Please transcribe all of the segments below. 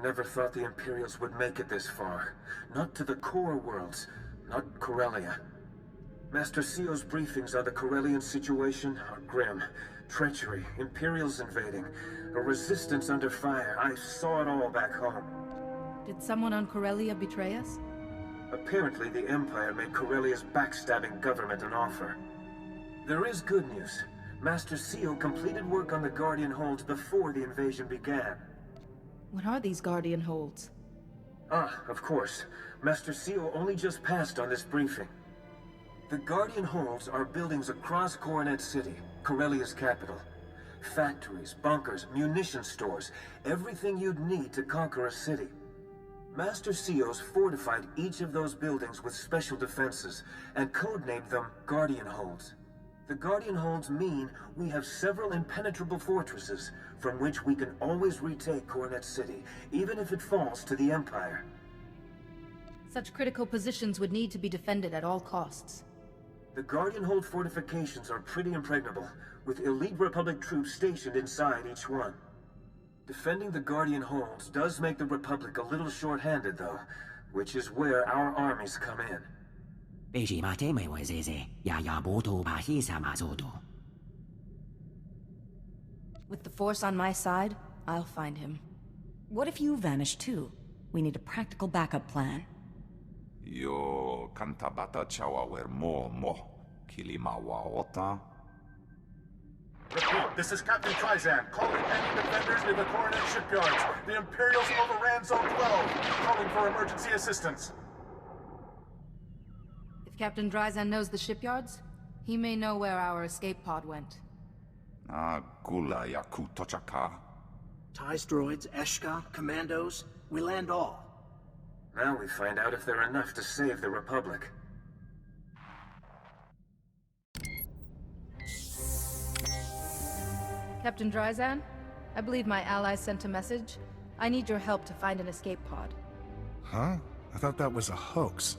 never thought the Imperials would make it this far. Not to the core worlds, not Corellia. Master Seo's briefings on the Corellian situation are grim. Treachery, Imperials invading, a resistance under fire. I saw it all back home. Did someone on Corellia betray us? Apparently the Empire made Corellia's backstabbing government an offer. There is good news. Master Seo completed work on the Guardian Holds before the invasion began. What are these Guardian Holds? Ah, of course. Master Seo only just passed on this briefing. The Guardian Holds are buildings across Coronet City, Corellia's capital. Factories, bunkers, munition stores, everything you'd need to conquer a city. Master Seo's fortified each of those buildings with special defenses, and codenamed them Guardian Holds. The Guardian Holds mean we have several impenetrable fortresses, from which we can always retake Coronet City, even if it falls to the Empire. Such critical positions would need to be defended at all costs. The Guardian Hold fortifications are pretty impregnable, with elite Republic troops stationed inside each one. Defending the Guardian Holds does make the Republic a little short-handed, though, which is where our armies come in. With the Force on my side, I'll find him. What if you vanish too? We need a practical backup plan. Yo kantabata chawa wer mo kilimawa ota. Repeat, this is Captain Trizan, calling any defenders near the Coronet shipyards. The Imperials overran Zone 12, calling for emergency assistance. If Captain Dryzan knows the shipyards, he may know where our escape pod went. Gula yaku tochaka. TIE droids, Eshka, commandos, we land all. Now we find out if they're enough to save the Republic. Captain Dryzan, I believe my ally sent a message. I need your help to find an escape pod. Huh? I thought that was a hoax.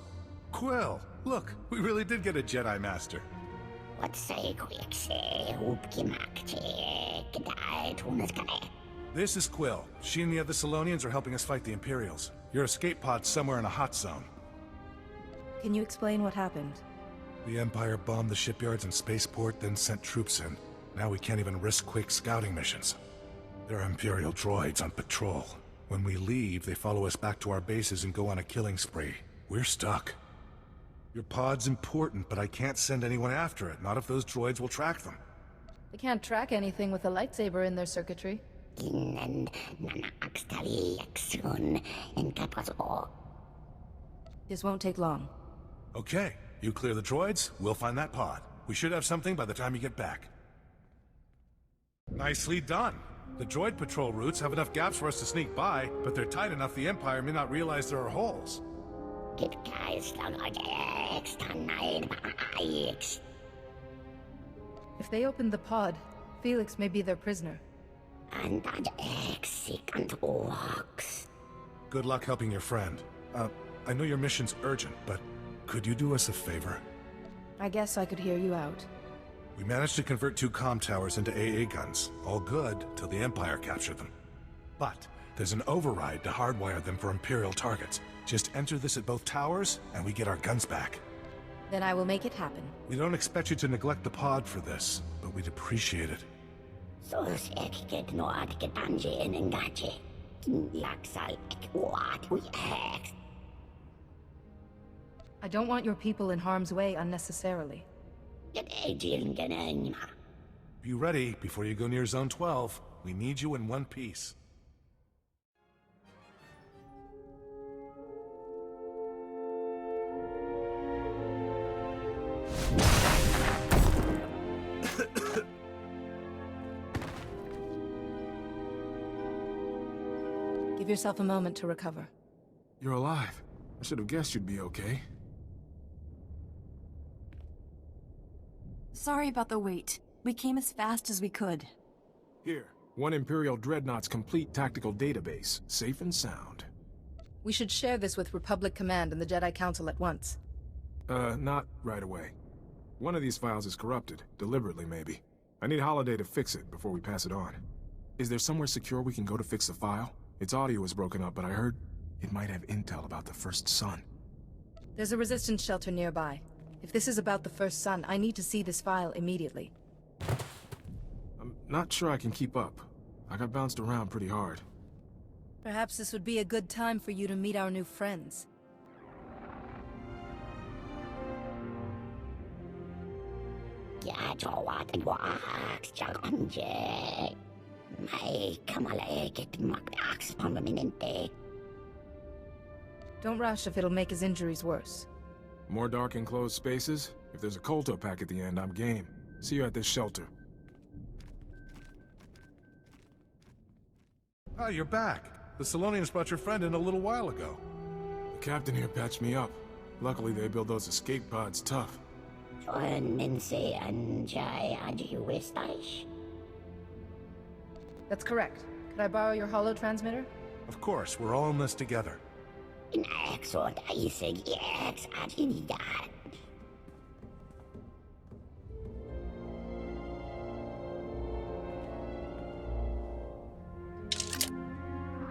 Quill, look, we really did get a Jedi Master. This is Quill. She and the other Salonians are helping us fight the Imperials. Your escape pod's somewhere in a hot zone. Can you explain what happened? The Empire bombed the shipyards and spaceport, then sent troops in. Now we can't even risk quick scouting missions. There are Imperial droids on patrol. When we leave, they follow us back to our bases and go on a killing spree. We're stuck. Your pod's important, but I can't send anyone after it, not if those droids will track them. They can't track anything with a lightsaber in their circuitry. This won't take long. Okay, you clear the droids, we'll find that pod. We should have something by the time you get back. Nicely done. The droid patrol routes have enough gaps for us to sneak by, but they're tight enough the Empire may not realize there are holes. If they open the pod, Felix may be their prisoner. Good luck helping your friend. I know your mission's urgent, but could you do us a favor? I guess I could hear you out. We managed to convert 2 comm towers into AA guns. All good, till the Empire captured them. But there's an override to hardwire them for Imperial targets. Just enter this at both towers, and we get our guns back. Then I will make it happen. We don't expect you to neglect the pod for this, but we'd appreciate it. I don't want your people in harm's way unnecessarily. Be ready before you go near Zone 12. We need you in one piece. Give yourself a moment to recover. You're alive. I should have guessed you'd be okay. Sorry about the wait. We came as fast as we could. Here, one Imperial Dreadnought's complete tactical database, safe and sound. We should share this with Republic Command and the Jedi Council at once. Not right away. One of these files is corrupted, deliberately maybe. I need Holiday to fix it before we pass it on. Is there somewhere secure we can go to fix the file? Its audio was broken up, but I heard it might have intel about the first son. There's a resistance shelter nearby. If this is about the first son, I need to see this file immediately. I'm not sure I can keep up. I got bounced around pretty hard. Perhaps this would be a good time for you to meet our new friends. Don't rush if it'll make his injuries worse. More dark enclosed spaces? If there's a Colto pack at the end, I'm game. See you at this shelter. Oh, you're back. The Salonians brought your friend in a little while ago. The captain here patched me up. Luckily, they build those escape pods tough. That's correct. Could I borrow your holo transmitter? Of course, we're all in this together.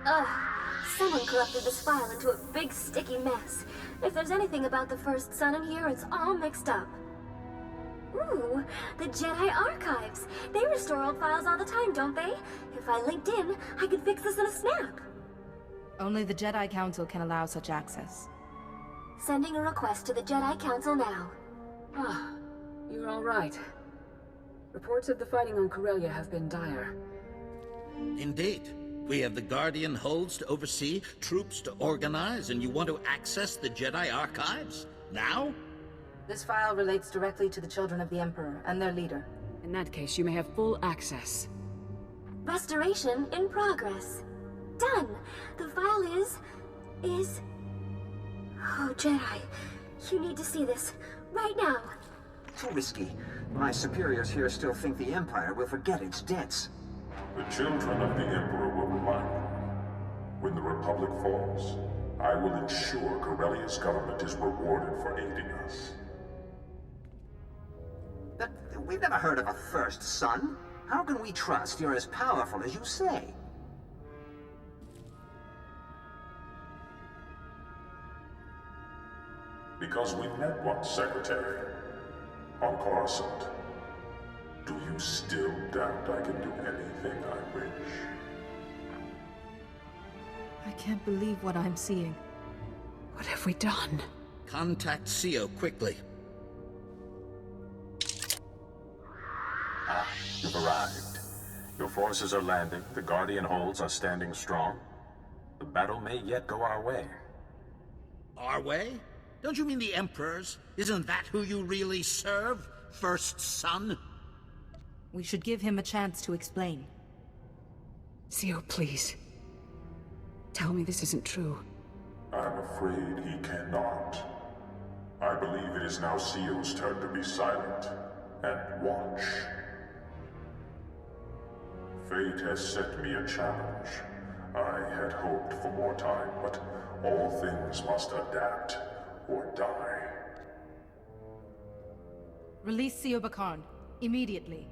Ugh. Someone corrupted this file into a big sticky mess. If there's anything about the first son in here, it's all mixed up. Ooh, the Jedi Archives. They restore old files all the time, don't they? If I linked in, I could fix this in a snap. Only the Jedi Council can allow such access. Sending a request to the Jedi Council now. Ah, you're all right. Reports of the fighting on Corellia have been dire. Indeed. We have the Guardian holds to oversee, troops to organize, and you want to access the Jedi Archives? Now? This file relates directly to the children of the Emperor and their leader. In that case, you may have full access. Restoration in progress. Done. The file is... Oh, Jedi. You need to see this. Right now. Too risky. My superiors here still think the Empire will forget its debts. The children of the Emperor will remind you. When the Republic falls, I will ensure Corellia's government is rewarded for aiding us. But we've never heard of a first son. How can we trust you're as powerful as you say? Because we met once, Secretary. On Coruscant. Do you still doubt I can do anything I wish? I can't believe what I'm seeing. What have we done? Contact CO quickly. Ah, you've arrived. Your forces are landing, the Guardian holds are standing strong. The battle may yet go our way. Our way? Don't you mean the Emperor's? Isn't that who you really serve? First son? We should give him a chance to explain. CO, please. Tell me this isn't true. I'm afraid he cannot. I believe it is now CO's turn to be silent and watch. Fate has set me a challenge. I had hoped for more time, but all things must adapt or die. Release CO Bakarn, immediately.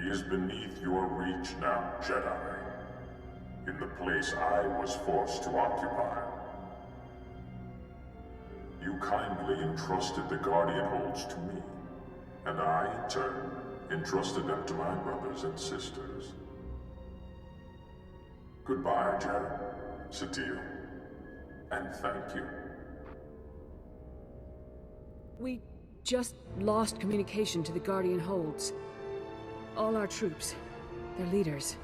He is beneath your reach now, Jedi. In the place I was forced to occupy. You kindly entrusted the Guardian holds to me, and I, in turn, entrusted them to my brothers and sisters. Goodbye, Jedi, SWTOR, and thank you. We just lost communication to the Guardian holds. All our troops, their leaders.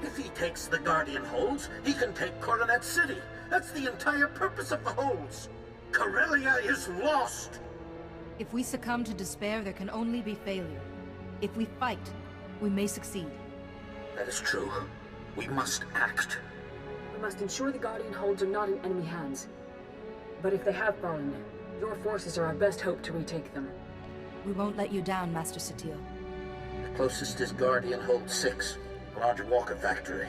If he takes the Guardian holds, he can take Coronet City. That's the entire purpose of the holds. Corellia is lost! If we succumb to despair, there can only be failure. If we fight, we may succeed. That is true. We must act. We must ensure the Guardian holds are not in enemy hands. But if they have fallen, your forces are our best hope to retake them. We won't let you down, Master SWTOR. The closest is Guardian Hold 6, a large walker factory.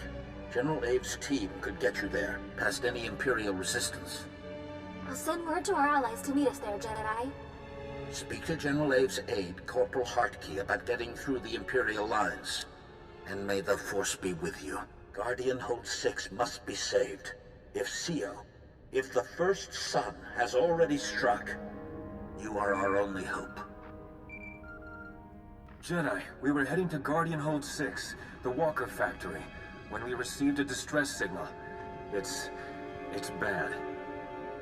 General Abe's team could get you there, past any Imperial resistance. I'll send word to our allies to meet us there, Jedi. Speak to General Abe's aide, Corporal Hartkey, about getting through the Imperial lines. And may the Force be with you, Guardian Hold 6 must be saved. If the first sun has already struck, you are our only hope. Jedi, we were heading to Guardian Hold 6, the Walker factory, when we received a distress signal. It's bad.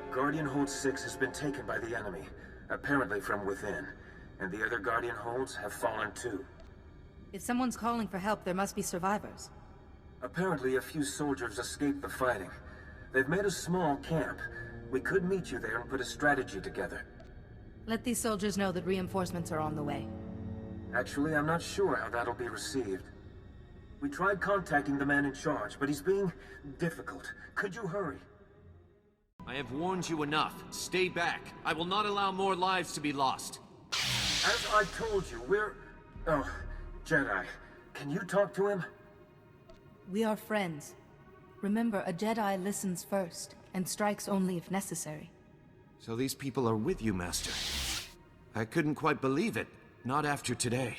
Guardian Hold 6 has been taken by the enemy, apparently from within, and the other Guardian Holds have fallen too. If someone's calling for help, there must be survivors. Apparently a few soldiers escaped the fighting. They've made a small camp. We could meet you there and put a strategy together. Let these soldiers know that reinforcements are on the way. Actually, I'm not sure how that'll be received. We tried contacting the man in charge, but he's being difficult. Could you hurry? I have warned you enough. Stay back. I will not allow more lives to be lost. As I told you, Oh, Jedi, can you talk to him? We are friends. Remember, a Jedi listens first, and strikes only if necessary. So these people are with you, Master. I couldn't quite believe it. Not after today.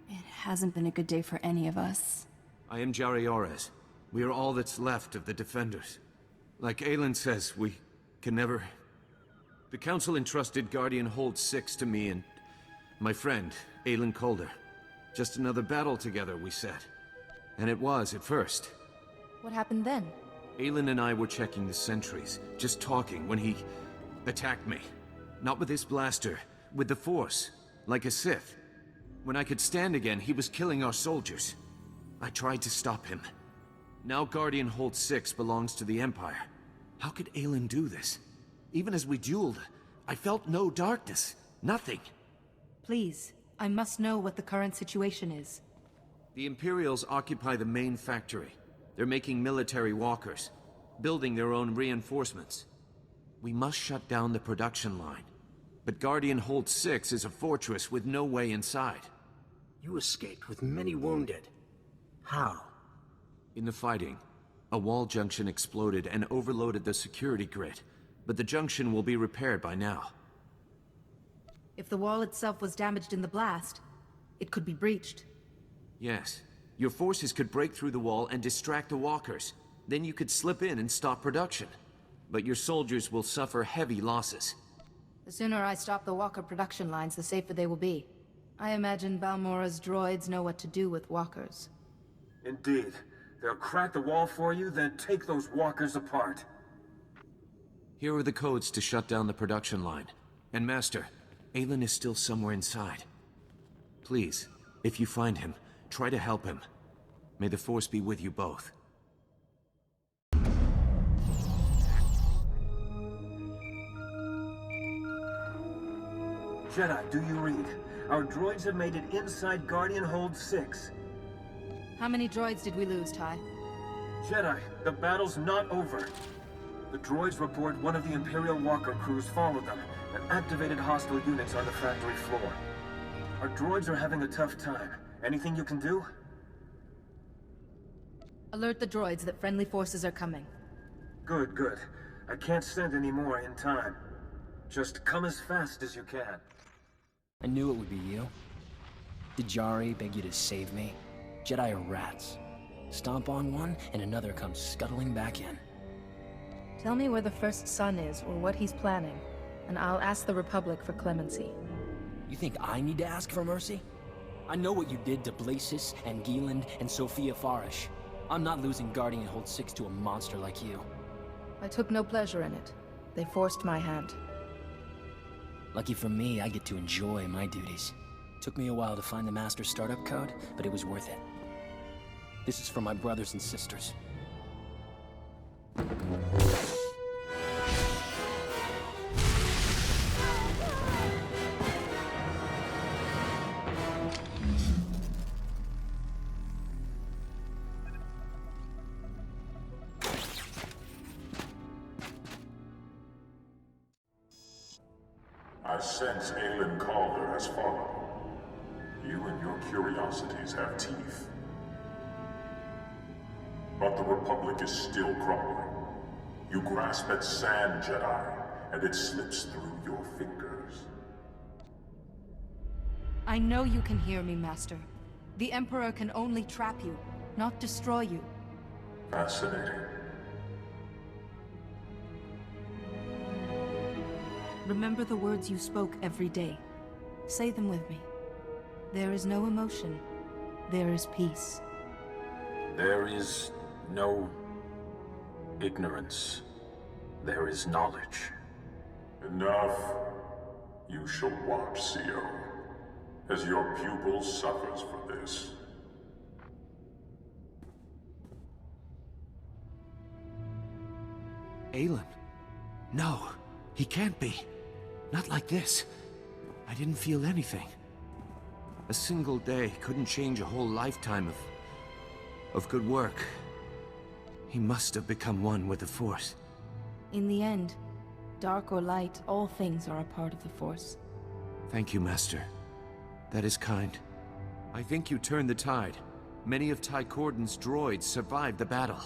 It hasn't been a good day for any of us. I am Jari. We are all that's left of the Defenders. Like Aelin says, we can never... The Council entrusted Guardian Hold 6 to me and my friend, Aelin Calder. Just another battle together, we said. And it was, at first. What happened then? Aelin and I were checking the sentries, just talking, when he attacked me. Not with his blaster, with the Force, like a Sith. When I could stand again, he was killing our soldiers. I tried to stop him. Now Guardian Hold 6 belongs to the Empire. How could Aelin do this? Even as we dueled, I felt no darkness. Nothing. Please, I must know what the current situation is. The Imperials occupy the main factory. They're making military walkers, building their own reinforcements. We must shut down the production line. But Guardian Hold 6 is a fortress with no way inside. You escaped with many wounded. How? In the fighting, a wall junction exploded and overloaded the security grid, but the junction will be repaired by now. If the wall itself was damaged in the blast, it could be breached. Yes. Your forces could break through the wall and distract the walkers. Then you could slip in and stop production. But your soldiers will suffer heavy losses. The sooner I stop the walker production lines, the safer they will be. I imagine Balmora's droids know what to do with walkers. Indeed. They'll crack the wall for you, then take those walkers apart. Here are the codes to shut down the production line. And Master, Aelin is still somewhere inside. Please, if you find him, try to help him. May the Force be with you both. Jedi, do you read? Our droids have made it inside Guardian Hold 6. How many droids did we lose, Ty? Jedi, the battle's not over. The droids report one of the Imperial Walker crews followed them and activated hostile units on the factory floor. Our droids are having a tough time. Anything you can do? Alert the droids that friendly forces are coming. Good, good. I can't send any more in time. Just come as fast as you can. I knew it would be you. Did Jari beg you to save me? Jedi are rats. Stomp on one, and another comes scuttling back in. Tell me where the first son is, or what he's planning, and I'll ask the Republic for clemency. You think I need to ask for mercy? I know what you did to Blasis and Gieland and Sophia Farish. I'm not losing Guardian Hold 6 to a monster like you. I took no pleasure in it. They forced my hand. Lucky for me, I get to enjoy my duties. Took me a while to find the Master startup code, but it was worth it. This is for my brothers and sisters. I sense Aelin Calder has fallen. You and your curiosities have teeth. But the Republic is still crumbling. You grasp at sand, Jedi, and it slips through your fingers. I know you can hear me, Master. The Emperor can only trap you, not destroy you. Fascinating. Remember the words you spoke every day. Say them with me. There is no emotion. There is peace. There is no ignorance. There is knowledge. Enough. You shall watch, CO, as your pupil suffers for this. Aelin? No, he can't be. Not like this. I didn't feel anything. A single day couldn't change a whole lifetime of good work. He must have become one with the Force. In the end, dark or light, all things are a part of the Force. Thank you, Master. That is kind. I think you turned the tide. Many of Ty Corden's droids survived the battle.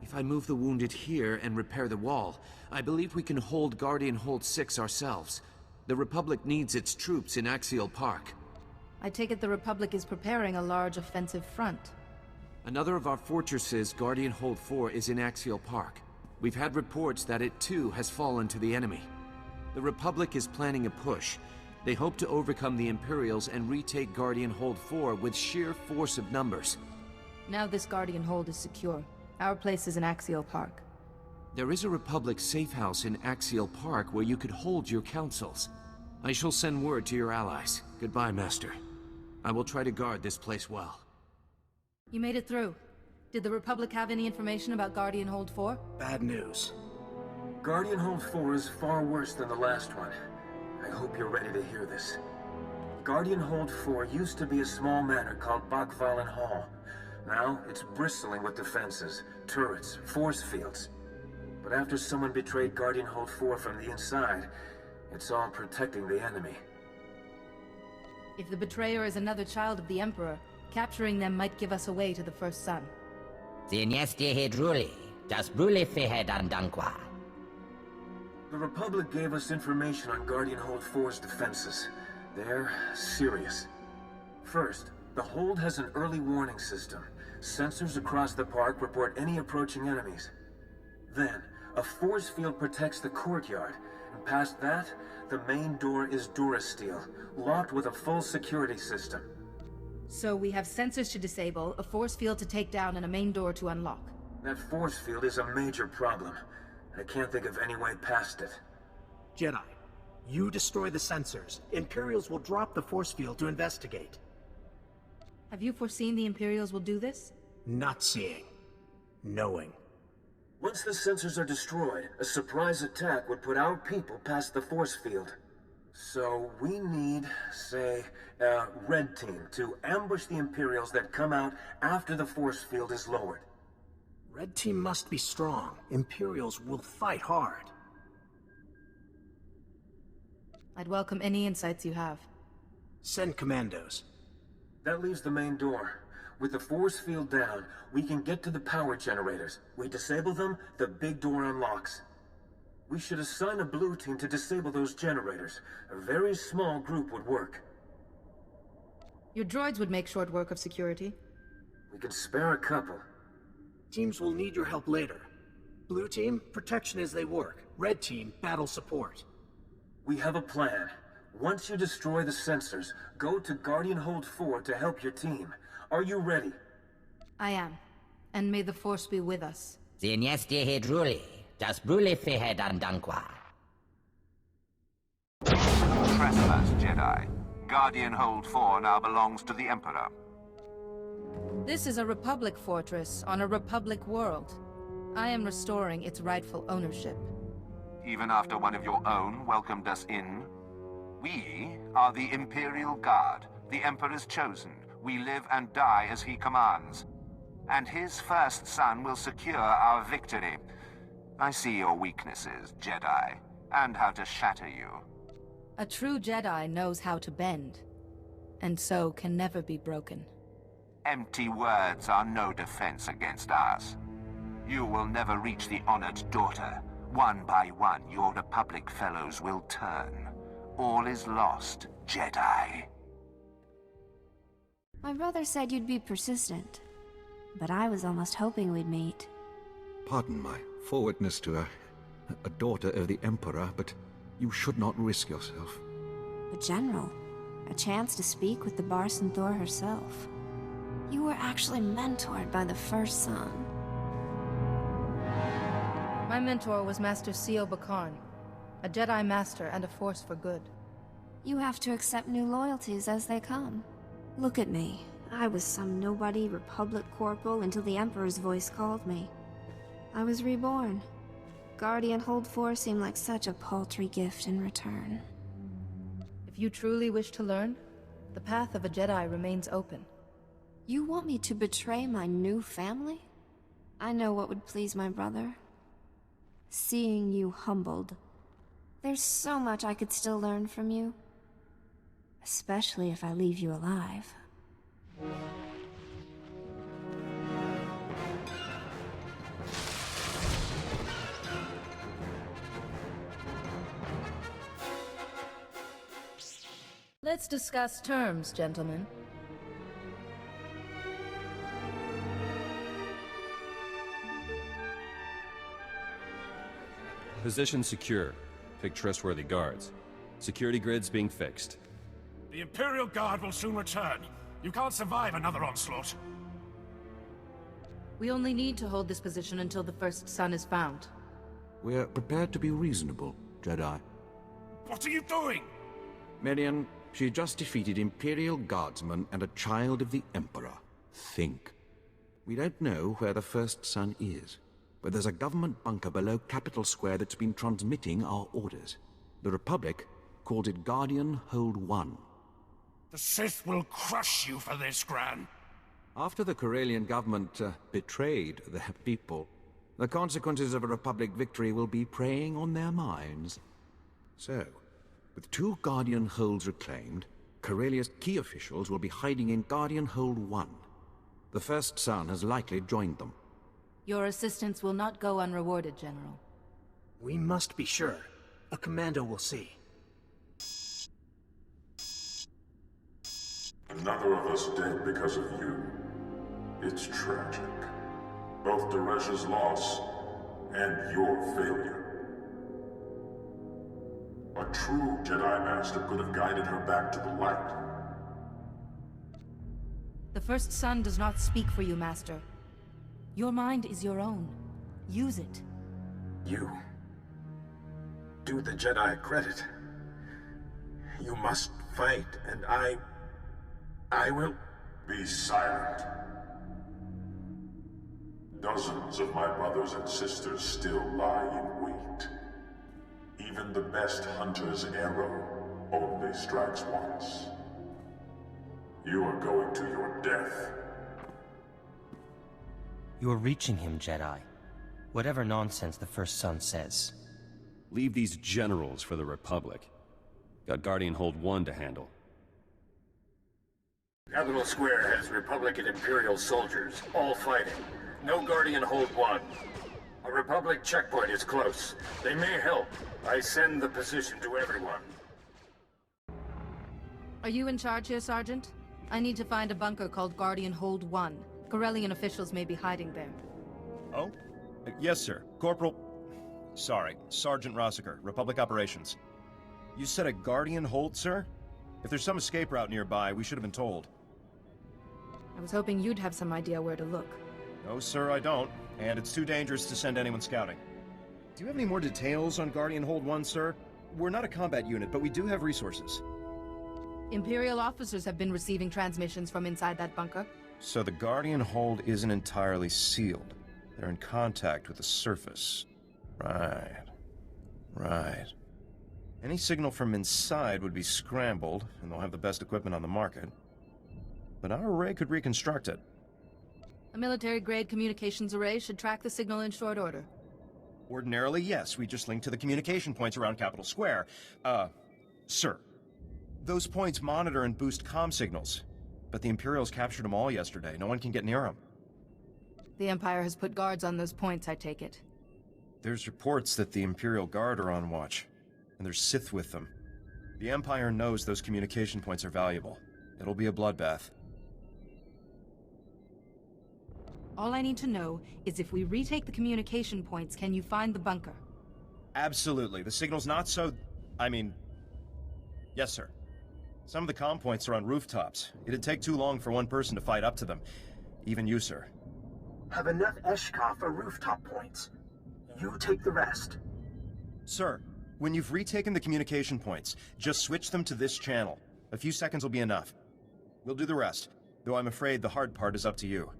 If I move the wounded here and repair the wall, I believe we can hold Guardian Hold 6 ourselves. The Republic needs its troops in Axial Park. I take it the Republic is preparing a large offensive front. Another of our fortresses, Guardian Hold 4, is in Axial Park. We've had reports that it too has fallen to the enemy. The Republic is planning a push. They hope to overcome the Imperials and retake Guardian Hold 4 with sheer force of numbers. Now this Guardian Hold is secure. Our place is in Axial Park. There is a Republic safe house in Axial Park where you could hold your councils. I shall send word to your allies. Goodbye, Master. I will try to guard this place well. You made it through. Did the Republic have any information about Guardian Hold 4? Bad news. Guardian Hold 4 is far worse than the last one. I hope you're ready to hear this. Guardian Hold 4 used to be a small manor called Bakvalen Hall. Now, it's bristling with defenses, turrets, force fields. But after someone betrayed Guardian Hold 4 from the inside, it's all protecting the enemy. If the betrayer is another child of the Emperor, capturing them might give us a way to the First Sun. The Republic gave us information on Guardian Hold 4's defenses. They're serious. First, the Hold has an early warning system. Sensors across the park report any approaching enemies. Then, a force field protects the courtyard, and past that, the main door is Durasteel, locked with a full security system. So we have sensors to disable, a force field to take down, and a main door to unlock. That force field is a major problem. I can't think of any way past it. Jedi, you destroy the sensors. Imperials will drop the force field to investigate. Have you foreseen the Imperials will do this? Not seeing. Knowing. Once the sensors are destroyed, a surprise attack would put our people past the force field. So we need, say, a red team to ambush the Imperials that come out after the force field is lowered. Red team must be strong. Imperials will fight hard. I'd welcome any insights you have. Send commandos. That leaves the main door. With the force field down, we can get to the power generators. We disable them, the big door unlocks. We should assign a blue team to disable those generators. A very small group would work. Your droids would make short work of security. We can spare a couple. Teams will need your help later. Blue team, protection as they work. Red team, battle support. We have a plan. Once you destroy the sensors, go to Guardian Hold 4 to help your team. Are you ready? I am. And may the Force be with us. Trespass, Jedi. Guardian Hold 4 now belongs to the Emperor. This is a Republic fortress on a Republic world. I am restoring its rightful ownership. Even after one of your own welcomed us in? We are the Imperial Guard, the Emperor's chosen. We live and die as he commands. And his first son will secure our victory. I see your weaknesses, Jedi, and how to shatter you. A true Jedi knows how to bend, and so can never be broken. Empty words are no defense against us. You will never reach the honored daughter. One by one, your Republic fellows will turn. All is lost, Jedi. My brother said you'd be persistent. but I was almost hoping we'd meet. Pardon my forwardness to a daughter of the Emperor, but you should not risk yourself. But General, a chance to speak with the SWTOR herself. You were actually mentored by the First Son. My mentor was Master Sio Bakarn, a Jedi Master and a force for good. You have to accept new loyalties as they come. Look at me. I was some nobody Republic corporal until the Emperor's voice called me. I was reborn. Guardian Hold 4 seemed like such a paltry gift in return. If you truly wish to learn, the path of a Jedi remains open. You want me to betray my new family? I know what would please my brother. Seeing you humbled. There's so much I could still learn from you. Especially if I leave you alive. Let's discuss terms, gentlemen. Position secure. Pick trustworthy guards. Security grids being fixed. The Imperial Guard will soon return. You can't survive another onslaught. We only need to hold this position until the First Son is found. We're prepared to be reasonable, Jedi. What are you doing? Marion, she just defeated Imperial Guardsmen and a child of the Emperor. Think. We don't know where the First Son is, but there's a government bunker below Capitol Square that's been transmitting our orders. The Republic calls it Guardian Hold 1. The Sith will crush you for this, Gran. After the Corellian government betrayed their people, the consequences of a Republic victory will be preying on their minds. So, with 2 Guardian Holds reclaimed, Corellia's key officials will be hiding in Guardian Hold 1. The First Son has likely joined them. Your assistance will not go unrewarded, General. We must be sure. A commando will see. Another of us dead because of you. It's tragic. Both Daresh's loss and your failure. A true Jedi Master could have guided her back to the light. The First Son does not speak for you, Master. Your mind is your own. Use it. You do the Jedi credit. You must fight, and I will... Be silent. Dozens of my brothers and sisters still lie in wait. Even the best hunter's arrow only strikes once. You are going to your death. You are reaching him, Jedi. Whatever nonsense the First Son says. Leave these generals for the Republic. Got Guardian Hold 1 to handle. Capitol Square has Republic and Imperial soldiers, all fighting. No Guardian Hold 1. A Republic checkpoint is close. They may help. I send the position to everyone. Are you in charge here, Sergeant? I need to find a bunker called Guardian Hold 1. Corellian officials may be hiding there. Oh? Yes, sir. Corporal... Sorry, Sergeant Rossiter, Republic Operations. You said a Guardian Hold, sir? If there's some escape route nearby, we should have been told. I was hoping you'd have some idea where to look. No, sir, I don't. And it's too dangerous to send anyone scouting. Do you have any more details on Guardian Hold 1, sir? We're not a combat unit, but we do have resources. Imperial officers have been receiving transmissions from inside that bunker. So the Guardian Hold isn't entirely sealed. They're in contact with the surface. Right. Any signal from inside would be scrambled, and they'll have the best equipment on the market. But our array could reconstruct it. A military-grade communications array should track the signal in short order. Ordinarily, yes. We just link to the communication points around Capitol Square. Sir. Those points monitor and boost comm signals. But the Imperials captured them all yesterday. No one can get near them. The Empire has put guards on those points, I take it. There's reports that the Imperial Guard are on watch. And there's Sith with them. The Empire knows those communication points are valuable. It'll be a bloodbath. All I need to know is if we retake the communication points, can you find the bunker? Absolutely. The signal's not so... Yes, sir. Some of the comm points are on rooftops. It'd take too long for one person to fight up to them. Even you, sir. Have enough Eshka for rooftop points. You take the rest. Sir, when you've retaken the communication points, just switch them to this channel. A few seconds will be enough. We'll do the rest, though I'm afraid the hard part is up to you.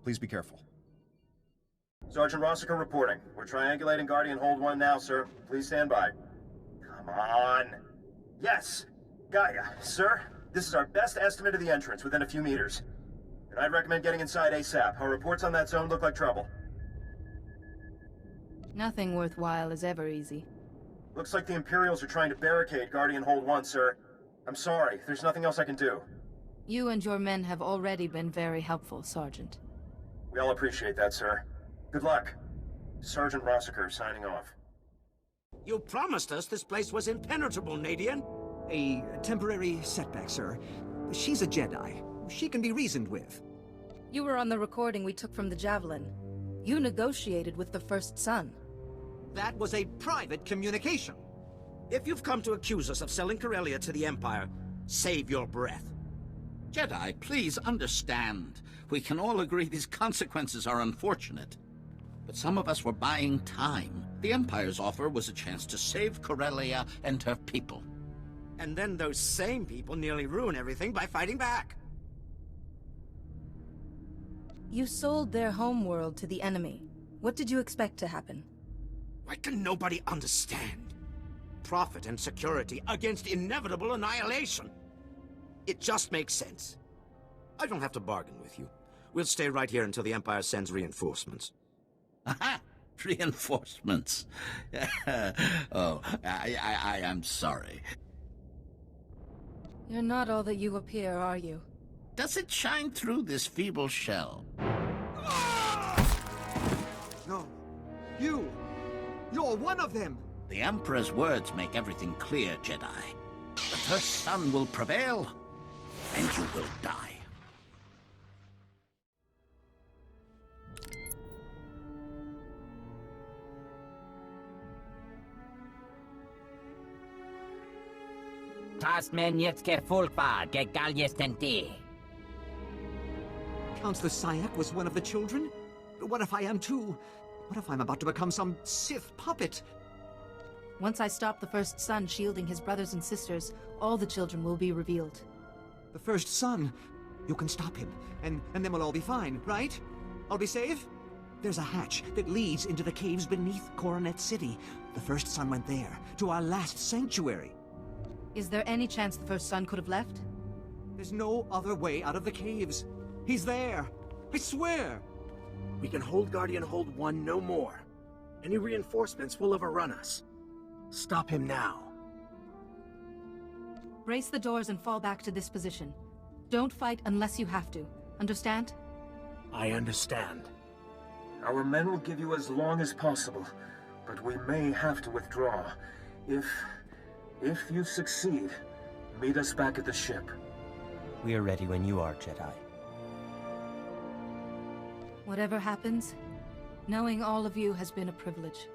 Please be careful. Sergeant Rossiker reporting. We're triangulating Guardian Hold 1 now, sir. Please stand by. Come on. Yes! Gaia, sir, this is our best estimate of the entrance within a few meters. And I'd recommend getting inside ASAP. Our reports on that zone look like trouble. Nothing worthwhile is ever easy. Looks like the Imperials are trying to barricade Guardian Hold 1, sir. I'm sorry, there's nothing else I can do. You and your men have already been very helpful, Sergeant. We all appreciate that, sir. Good luck. Sergeant Rossiker signing off. You promised us this place was impenetrable, Nadian. A temporary setback, sir. She's a Jedi. She can be reasoned with. You were on the recording we took from the Javelin. You negotiated with the First Son. That was a private communication. If you've come to accuse us of selling Corellia to the Empire, save your breath. Jedi, please understand. We can all agree these consequences are unfortunate. But some of us were buying time. The Empire's offer was a chance to save Corellia and her people. And then those same people nearly ruin everything by fighting back. You sold their homeworld to the enemy. What did you expect to happen? Why can nobody understand? Profit and security against inevitable annihilation. It just makes sense. I don't have to bargain with you. We'll stay right here until the Empire sends reinforcements. Aha! Reinforcements. Oh, I am sorry. You're not all that you appear, are you? Does it shine through this feeble shell? No. You're one of them! The Emperor's words make everything clear, Jedi. The First Son will prevail, and you will die. Counselor Sayak was one of the children? What if I am too? What if I'm about to become some Sith puppet? Once I stop the First Son shielding his brothers and sisters, all the children will be revealed. The First Son? You can stop him, and then we'll all be fine, right? I'll be safe? There's a hatch that leads into the caves beneath Coronet City. The First Son went there, to our last sanctuary. Is there any chance the First Son could have left? There's no other way out of the caves. He's there. I swear. We can hold Guardian Hold 1 no more. Any reinforcements will overrun us. Stop him now. Brace the doors and fall back to this position. Don't fight unless you have to. Understand? I understand. Our men will give you as long as possible, but we may have to withdraw. If you succeed, meet us back at the ship. We are ready when you are, Jedi. Whatever happens, knowing all of you has been a privilege.